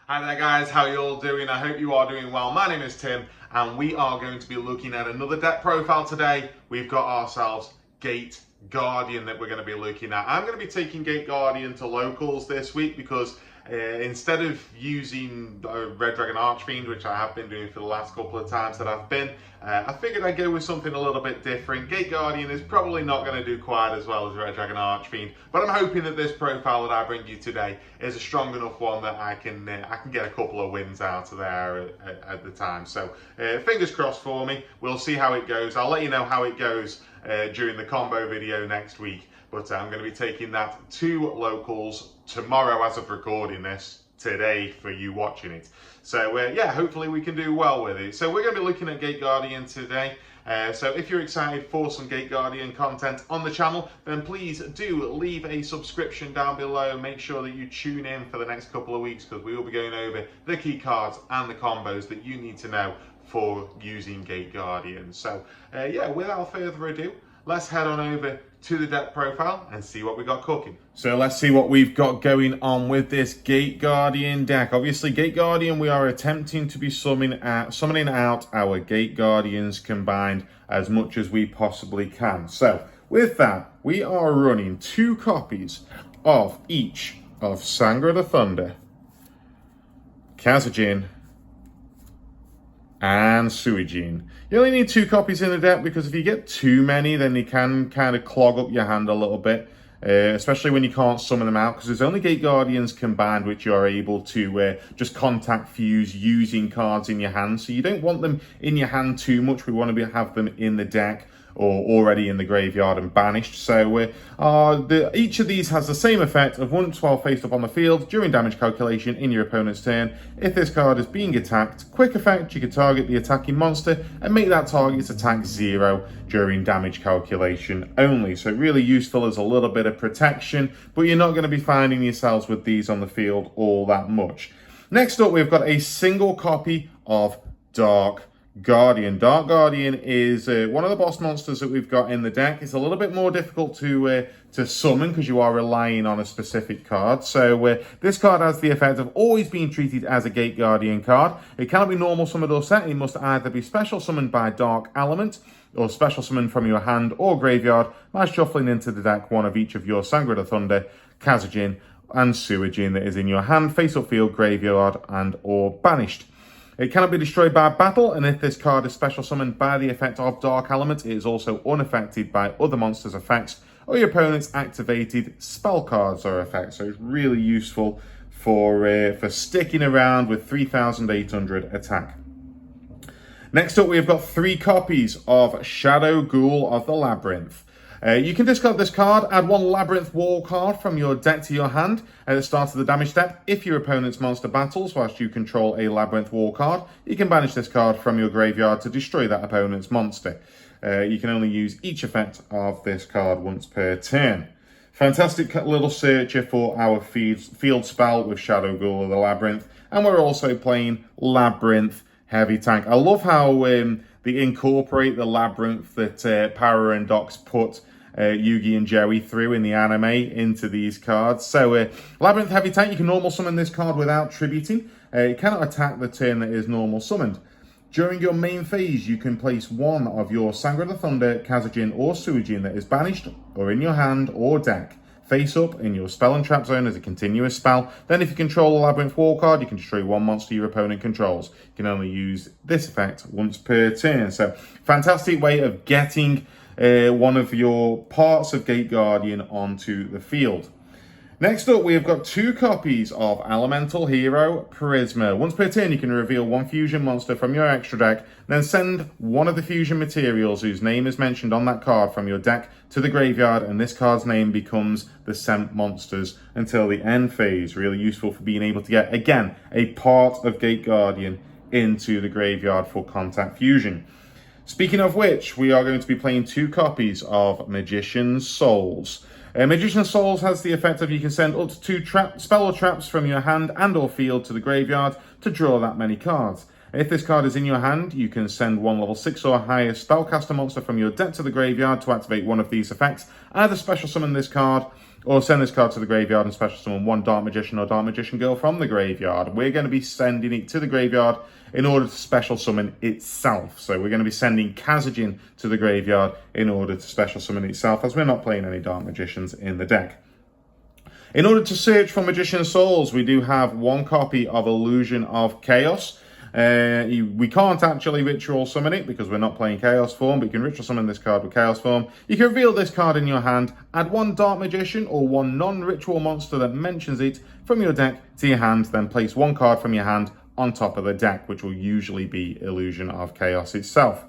Hi there guys, how you all doing? I hope you are doing well. My name is Tim and we are going to be looking at another deck profile today. We've got ourselves Gate Guardian that we're going to be looking at. I'm going to be taking Gate Guardian to locals this week because instead of using Red Dragon Archfiend, which I have been doing for the last couple of times that I've been, I figured I'd go with something a little bit different. Gate Guardian is probably not going to do quite as well as Red Dragon Archfiend, but I'm hoping that this profile that I bring you today is a strong enough one that I can get a couple of wins out of there at the time. So fingers crossed for me. We'll see how it goes. I'll let you know how it goes during the combo video next week. But I'm going to be taking that to locals tomorrow as of recording this, today for you watching it. So yeah, hopefully we can do well with it. So we're going to be looking at Gate Guardian today. So if you're excited for some Gate Guardian content on the channel, then please do leave a subscription down below. Make sure that you tune in for the next couple of weeks because we will be going over the key cards and the combos that you need to know for using Gate Guardian. So yeah, without further ado, let's head on over to the deck profile and see what we got cooking. So let's see what we've got going on with this Gate Guardian deck. Obviously, Gate Guardian, we are attempting to be summoning out our Gate Guardians combined as much as we possibly can. So with that, we are running 2 copies of each of Sangra the Thunder, Kazajin, and Suijin. You only need 2 copies in the deck because if you get too many, then they can kind of clog up your hand a little bit, especially when you can't summon them out, because there's only Gate Guardians combined which you're able to just contact fuse using cards in your hand. So you don't want them in your hand too much. We want to have them in the deck or already in the graveyard and banished. So each of these has the same effect of once while faced up on the field during damage calculation in your opponent's turn. If this card is being attacked, quick effect, you can target the attacking monster and make that target's attack 0 during damage calculation only. So really useful as a little bit of protection, but you're not going to be finding yourselves with these on the field all that much. Next up, we've got a single copy of Dark Guardian. Dark Guardian is one of the boss monsters that we've got in the deck. It's a little bit more difficult to summon because you are relying on a specific card. So this card has the effect of always being treated as a Gate Guardian card. It cannot be normal summoned or set. It must either be special summoned by Dark Element or special summoned from your hand or graveyard by shuffling into the deck one of each of your Sangra the Thunder, Kazajin, and Suijin that is in your hand, face up field, graveyard, and or banished. It cannot be destroyed by battle, and if this card is special summoned by the effect of Dark Element, it is also unaffected by other monsters' effects or your opponent's activated spell cards or effects. So it's really useful for sticking around with 3,800 attack. Next up, we've got 3 copies of Shadow Ghoul of the Labyrinth. You can discard this card, add 1 Labyrinth Wall card from your deck to your hand at the start of the damage step. If your opponent's monster battles whilst you control a Labyrinth Wall card, you can banish this card from your graveyard to destroy that opponent's monster. You can only use each effect of this card once per turn. Fantastic little searcher for our field spell with Shadow Ghoul of the Labyrinth. And we're also playing Labyrinth Heavy Tank. I love how they incorporate the Labyrinth that Power and Docs put Yugi and Joey through in the anime into these cards. So Labyrinth Heavy Tank, you can normal summon this card without tributing. It cannot attack the turn that is normal summoned. During your main phase, you can place 1 of your Sangra the Thunder, Kazajin, or Suijin that is banished or in your hand or deck face up in your spell and trap zone as a continuous spell. Then if you control a Labyrinth Wall card, you can destroy 1 monster your opponent controls. You can only use this effect once per turn. So fantastic way of getting one of your parts of Gate Guardian onto the field. Next up, we've got 2 copies of Elemental Hero Prisma. Once per turn, you can reveal 1 fusion monster from your extra deck, then send 1 of the fusion materials whose name is mentioned on that card from your deck to the graveyard, and this card's name becomes the sent monsters until the end phase. Really useful for being able to get, again, a part of Gate Guardian into the graveyard for contact fusion. Speaking of which, we are going to be playing 2 copies of Magician's Souls. Magician's Souls has the effect of you can send up to 2 spell or traps from your hand and or field to the graveyard to draw that many cards. If this card is in your hand, you can send one level 6 or higher spellcaster monster from your deck to the graveyard to activate one of these effects. Either special summon this card, or send this card to the graveyard and special summon one Dark Magician or Dark Magician Girl from the graveyard. We're going to be sending it to the graveyard in order to special summon itself. So we're going to be sending Kazajin to the graveyard in order to special summon itself, as we're not playing any Dark Magicians in the deck. In order to search for Magician Souls, we do have one copy of Illusion of Chaos. We can't actually ritual summon it because we're not playing Chaos form, but you can ritual summon this card with Chaos form. You can reveal this card in your hand, add one Dark Magician or one non-ritual monster that mentions it from your deck to your hand, then place one card from your hand on top of the deck, which will usually be Illusion of Chaos itself.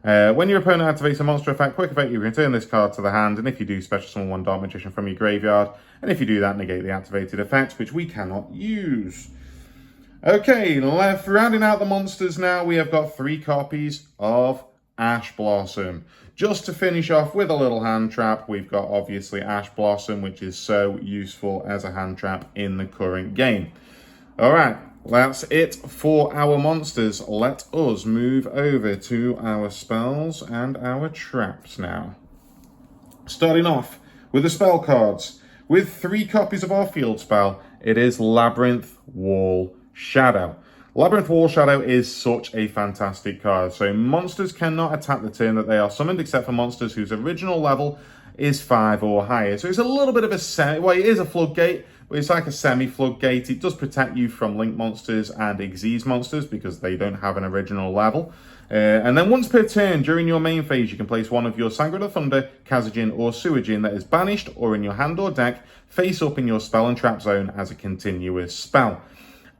When your opponent activates a monster effect, quick effect, you return this card to the hand, and if you do, special summon one Dark Magician from your graveyard, and if you do that, negate the activated effect, which we cannot use. Okay, rounding out the monsters now, we have got 3 copies of Ash Blossom. Just to finish off with a little hand trap, we've got obviously Ash Blossom, which is so useful as a hand trap in the current game. Alright, that's it for our monsters. Let us move over to our spells and our traps now. Starting off with the spell cards. With 3 copies of our field spell, it is Labyrinth Wall Shadow. Labyrinth Wall Shadow is such a fantastic card. So monsters cannot attack the turn that they are summoned, except for monsters whose original level is 5 or higher. So it's a little bit of a well, it is a floodgate, but it's like a semi-floodgate. It does protect you from link monsters and Xyz monsters because they don't have an original level. And then once per turn during your main phase, you can place one of your Sangre de Thunder, Kazajin, or Suijin that is banished or in your hand or deck face up in your spell and trap zone as a continuous spell.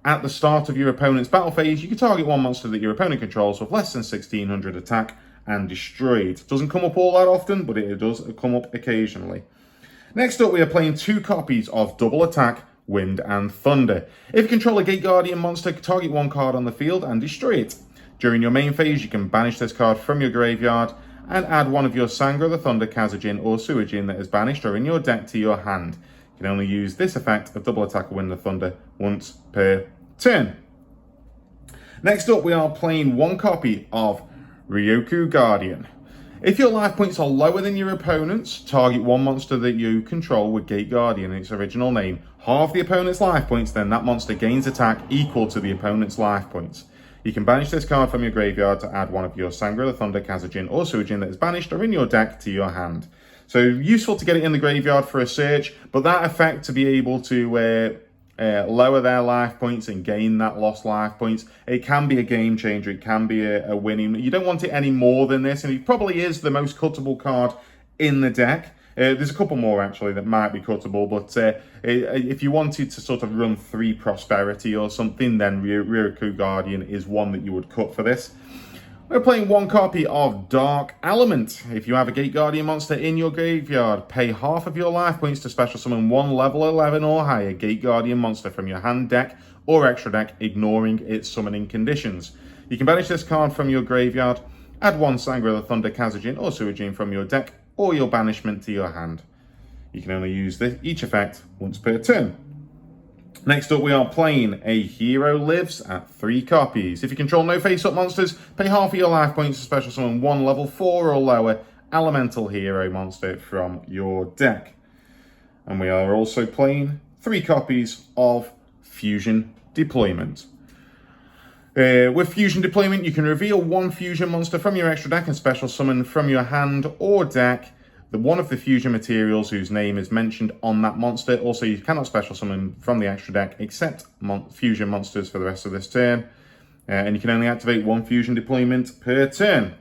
At the start of your opponent's battle phase, you can target one monster that your opponent controls with less than 1600 attack and destroy it. Doesn't come up all that often, but it does come up occasionally. Next up, we are playing 2 copies of Double Attack, Wind and Thunder. If you control a Gate Guardian monster, target one card on the field and destroy it. During your main phase, you can banish this card from your graveyard and add one of your Sangre de Thunder, Kazajin, or Suijin that is banished or in your deck to your hand. You can only use this effect of Double Attack, Wind and Thunder once per turn. Next up, we are playing 1 copy of Ryoku Guardian. If your life points are lower than your opponent's, target one monster that you control with Gate Guardian in its original name. Half the opponent's life points, then that monster gains attack equal to the opponent's life points. You can banish this card from your graveyard to add one of your Sangre de Thunder, Kazajin, or Suijin that is banished or in your deck to your hand. So useful to get it in the graveyard for a search, but that effect to be able to lower their life points and gain that lost life points, it can be a game changer. It can be a winning. You don't want it any more than this, and it probably is the most cuttable card in the deck. There's a couple more actually that might be cuttable, but if you wanted to sort of run 3 prosperity or something, then Ryoku Guardian is one that you would cut for this. We're playing 1 copy of Dark Element. If you have a Gate Guardian monster in your graveyard, pay half of your life points to special summon one level 11 or higher Gate Guardian monster from your hand, deck, or extra deck, ignoring its summoning conditions. You can banish this card from your graveyard, add one Sangre de Thunder, Kazajin, or Suijin from your deck, or your banishment to your hand. You can only use each effect once per turn. Next up, we are playing A Hero Lives at 3 copies. If you control no face-up monsters, pay half of your life points to special summon one level 4 or lower elemental hero monster from your deck. And we are also playing 3 copies of Fusion Deployment. With Fusion Deployment, you can reveal 1 fusion monster from your extra deck and special summon from your hand or deck one of the fusion materials whose name is mentioned on that monster. Also, you cannot special summon from the extra deck except fusion monsters for the rest of this turn. And you can only activate 1 fusion deployment per turn.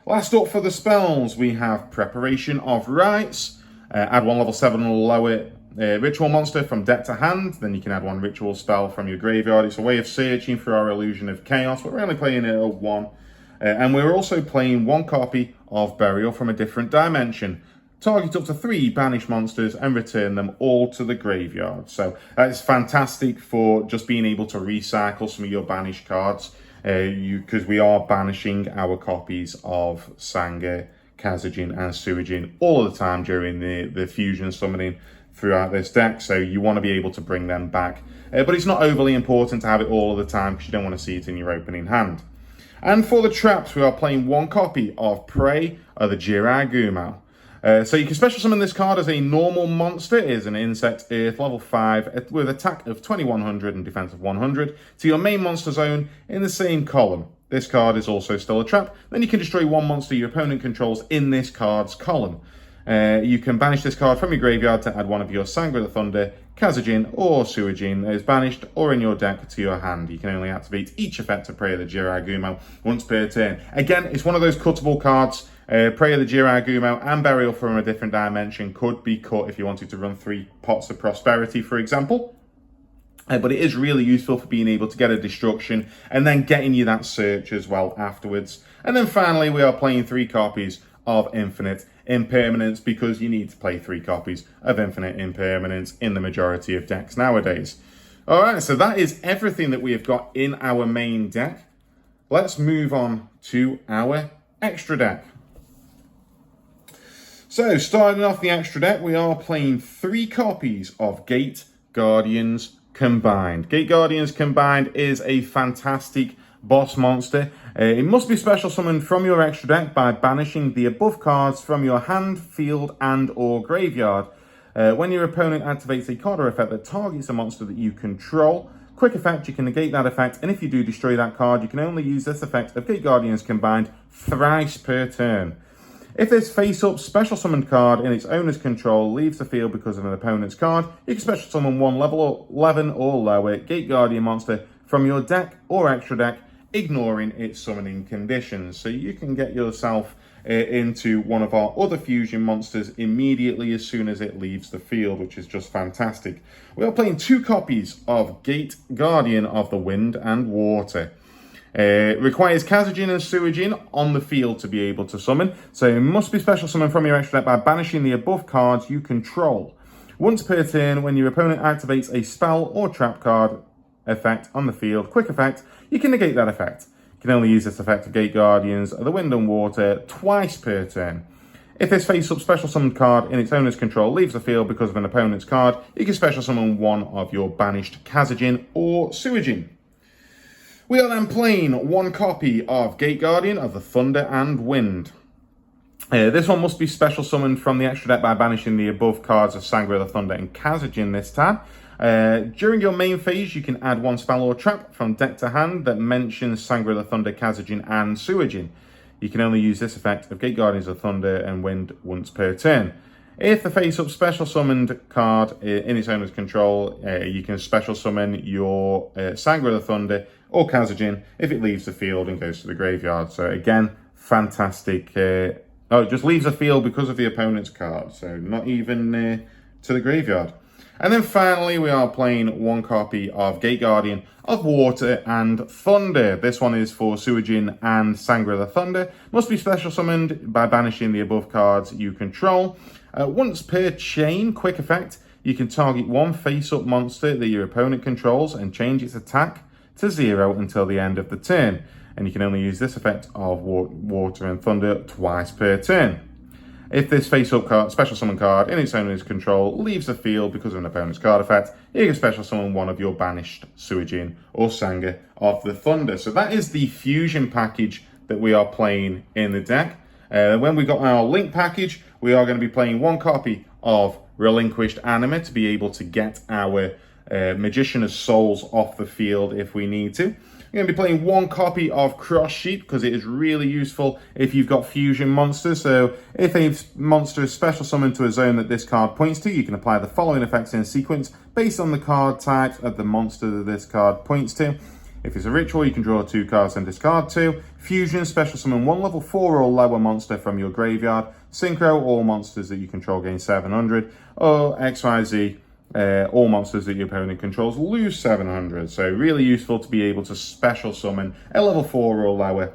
Last up for the spells, we have Preparation of Rites. Add 1 level 7 or lower ritual monster from deck to hand. Then you can add 1 ritual spell from your graveyard. It's a way of searching for our Illusion of Chaos, but we're only playing it at 1. And we're also playing 1 copy of Burial from a Different Dimension. Target up to 3 banished monsters and return them all to the graveyard. So that is fantastic for just being able to recycle some of your banished cards. Because we are banishing our copies of Sangre, Kazajin and Suijin all of the time during the fusion summoning. throughout this deck, so you want to be able to bring them back. But it's not overly important to have it all of the time because you don't want to see it in your opening hand. And for the traps, we are playing one copy of Prey of the Jiragumo. So you can special summon this card as a normal monster. It is an insect, earth, level 5, with attack of 2100 and defense of 100 to your main monster zone in the same column. This card is also still a trap. Then you can destroy one monster your opponent controls in this card's column. You can banish this card from your graveyard to add one of your Sangre the Thunder, Kazajin, or Suijin that is banished or in your deck to your hand. You can only activate each effect of Prey of the Jiragumo once per turn. Again, it's one of those cuttable cards. Prey of the Jiragumo and Burial from a Different Dimension could be cut if you wanted to run 3 Pots of Prosperity, for example. But it is really useful for being able to get a destruction and then getting you that search as well afterwards. And then finally, we are playing 3 copies of Infinite Impermanence because you need to play 3 copies of Infinite Impermanence in the majority of decks nowadays. All right, so that is everything that we have got in our main deck. Let's move on to our extra deck. So, starting off the extra deck, we are playing 3 copies of Gate Guardians Combined. Gate Guardians Combined is a fantastic boss monster. It must be special summoned from your extra deck by banishing the above cards from your hand, field, and or graveyard. When your opponent activates a card or effect that targets a monster that you control, quick effect, you can negate that effect, and if you do destroy that card, you can only use this effect of Gate Guardians Combined thrice per turn. If this face-up special summoned card in its owner's control leaves the field because of an opponent's card, you can special summon one level 11 or lower Gate Guardian monster from your deck or extra deck, ignoring its summoning conditions. So you can get yourself into one of our other fusion monsters immediately as soon as it leaves the field, which is just fantastic. We are playing 2 copies of Gate Guardian of the Wind and Water. It requires Kazajin and Suijin on the field to be able to summon, so it must be special summoned from your extra deck by banishing the above cards you control. Once per turn, when your opponent activates a spell or trap card effect on the field, quick effect, you can negate that effect. You can only use this effect of Gate Guardians of the Wind and Water twice per turn. If this face-up special summoned card in its owner's control leaves the field because of an opponent's card, you can special summon one of your banished Kazajin or Suijin. We are then playing 1 copy of Gate Guardian of the Thunder and Wind. This one must be special summoned from the extra deck by banishing the above cards of Sangre the Thunder and Kazajin this time. During your main phase, you can add 1 spell or trap from deck to hand that mentions Sangre the Thunder, Kazajin, and Suijin. You can only use this effect of Gate Guardians of Thunder and Wind once per turn. If the face-up special summoned card in its owner's control, you can special summon your Sangre the Thunder or Kazajin if it leaves the field and goes to the graveyard. So again, fantastic. It just leaves the field because of the opponent's card, so not even to the graveyard. And then finally, we are playing 1 copy of Gate Guardian of Water and Thunder. This one is for Suijin and Sangre the Thunder. Must be special summoned by banishing the above cards you control. Once per chain, quick effect, you can target 1 face-up monster that your opponent controls and change its attack to 0 until the end of the turn. And you can only use this effect of Water and Thunder twice per turn. If this face-up card, special summon card in its owner's control leaves the field because of an opponent's card effect, you can special summon one of your banished Suijin or Sangre of the Thunder. So that is the fusion package that we are playing in the deck. When we got our link package, we are going to be playing 1 copy of Relinquished Anima to be able to get our Magician of Souls off the field if we need to. We're going to be playing 1 copy of Cross Sheet because it is really useful if you've got fusion monsters. So if a monster is special summoned to a zone that this card points to, you can apply the following effects in sequence based on the card type of the monster that this card points to. If it's a ritual, you can draw 2 cards and discard 2. Fusion, special summon 1 level 4 or lower monster from your graveyard. Synchro, all monsters that you control gain 700. Or XYZ, all monsters that your opponent controls lose 700. So really useful to be able to special summon a level 4 or lower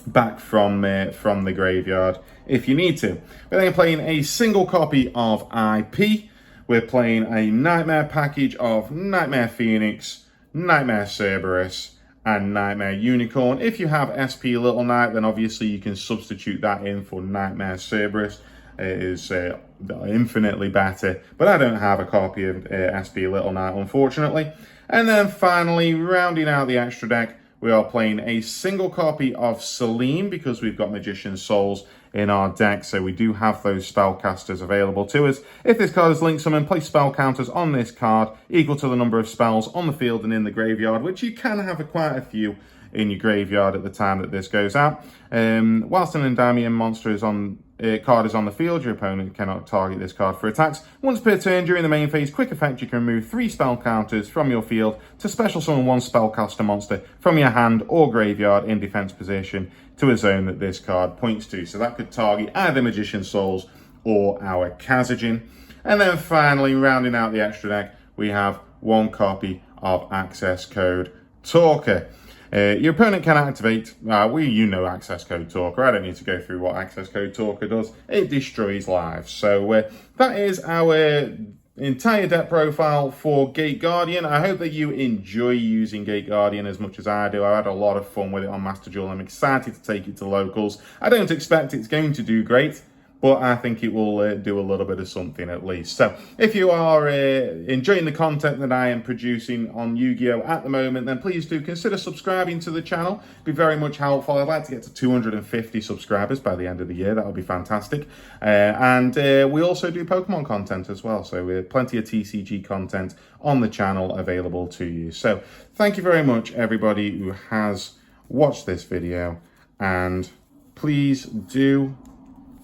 back from the graveyard if you need to. We're then playing a single copy of IP. We're playing a Nightmare package of Nightmare Phoenix, Nightmare Cerberus, and Nightmare Unicorn. If you have SP Little Knight, then obviously you can substitute that in for Nightmare Cerberus. is infinitely better, but I don't have a copy of SP Little Knight, unfortunately. And then finally, rounding out the extra deck, we are playing a single copy of Celine because we've got Magician's Souls in our deck, so we do have those spellcasters available to us. If this card is linked summoned, place spell counters on this card equal to the number of spells on the field and in the graveyard, which you can have quite a few in your graveyard at the time that this goes out. Whilst an Endymion monster is on card is on the field, your opponent cannot target this card for attacks. Once per turn during the main phase, quick effect, you can remove 3 spell counters from your field to special summon 1 spellcaster monster from your hand or graveyard in defense position to a zone that this card points to. So that could target either Magician's Souls or our Kazajin. And then finally, rounding out the extra deck, we have 1 copy of Access Code Talker. Your opponent can activate, you know Access Code Talker, I don't need to go through what Access Code Talker does, it destroys lives. So that is our entire deck profile for Gate Guardian. I hope that you enjoy using Gate Guardian as much as I do. I had a lot of fun with it on Master Duel. I'm excited to take it to locals. I don't expect it's going to do great, but I think it will do a little bit of something at least. So if you are enjoying the content that I am producing on Yu-Gi-Oh at the moment, then please do consider subscribing to the channel. It'd be very much helpful. I'd like to get to 250 subscribers by the end of the year. That would be fantastic. And we also do Pokemon content as well. So we have plenty of TCG content on the channel available to you. So thank you very much, everybody who has watched this video. And please do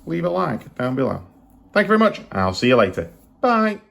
leave a like down below. Thank you very much, and I'll see you later. Bye.